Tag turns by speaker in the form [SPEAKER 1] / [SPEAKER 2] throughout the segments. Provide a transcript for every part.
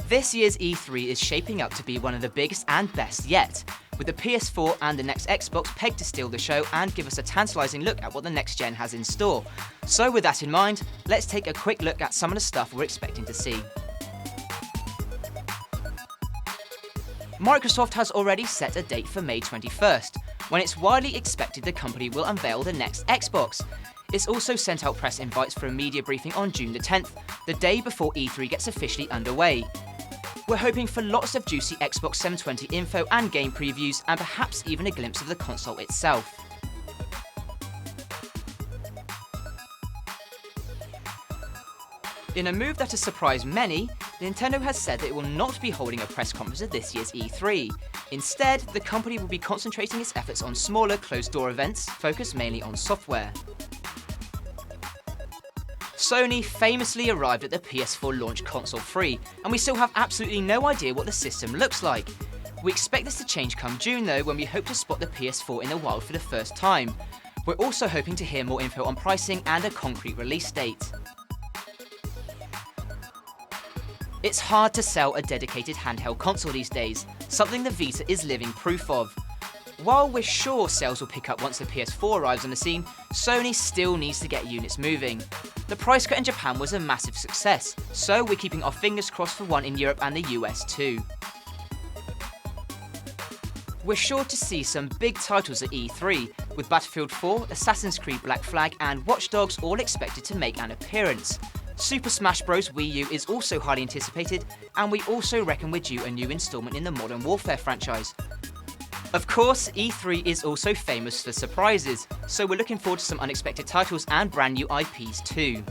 [SPEAKER 1] This year's E3 is shaping up to be one of the biggest and best yet, with the PS4 and the next Xbox pegged to steal the show and give us a tantalising look at what the next gen has in store. So with that in mind, let's take a quick look at some of the stuff we're expecting to see. Microsoft has already set a date for May 21st, when it's widely expected the company will unveil the next Xbox. It's also sent out press invites for a media briefing on June the 10th, the day before E3 gets officially underway. We're hoping for lots of juicy Xbox 720 info and game previews, and perhaps even a glimpse of the console itself. In a move that has surprised many, Nintendo has said that it will not be holding a press conference at this year's E3. Instead, the company will be concentrating its efforts on smaller, closed-door events, focused mainly on software. Sony famously arrived at the PS4 launch console free, and we still have absolutely no idea what the system looks like. We expect this to change come June though, when we hope to spot the PS4 in the wild for the first time. We're also hoping to hear more info on pricing and a concrete release date. It's hard to sell a dedicated handheld console these days, something the Vita is living proof of. While we're sure sales will pick up once the PS4 arrives on the scene, Sony still needs to get units moving. The price cut in Japan was a massive success, so we're keeping our fingers crossed for one in Europe and the US too. We're sure to see some big titles at E3, with Battlefield 4, Assassin's Creed Black Flag and Watch Dogs all expected to make an appearance. Super Smash Bros. Wii U is also highly anticipated, and we also reckon we're due a new installment in the Modern Warfare franchise. Of course, E3 is also famous for surprises, so we're looking forward to some unexpected titles and brand new IPs too.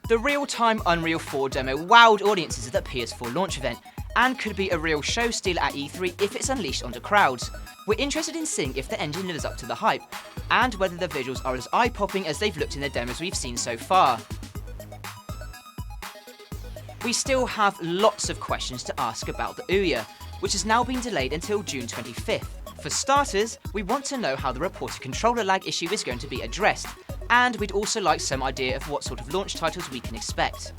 [SPEAKER 1] The real-time Unreal 4 demo wowed audiences at the PS4 launch event, and could be a real show stealer at E3 if it's unleashed onto crowds. We're interested in seeing if the engine lives up to the hype, and whether the visuals are as eye-popping as they've looked in the demos we've seen so far. We still have lots of questions to ask about the Ouya, which has now been delayed until June 25th. For starters, we want to know how the reported controller lag issue is going to be addressed, and we'd also like some idea of what sort of launch titles we can expect.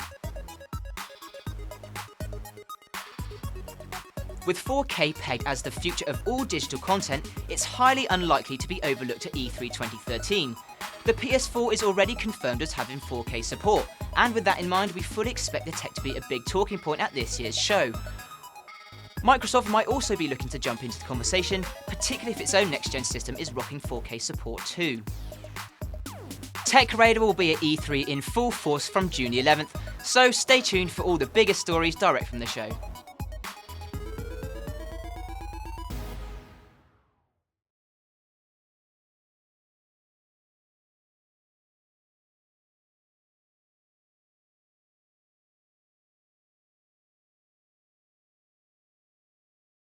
[SPEAKER 1] With 4K pegged as the future of all digital content, it's highly unlikely to be overlooked at E3 2013. The PS4 is already confirmed as having 4K support, and with that in mind, we fully expect the tech to be a big talking point at this year's show. Microsoft might also be looking to jump into the conversation, particularly if its own next-gen system is rocking 4K support too. Tech Radar will be at E3 in full force from June 11th, so stay tuned for all the biggest stories direct from the show.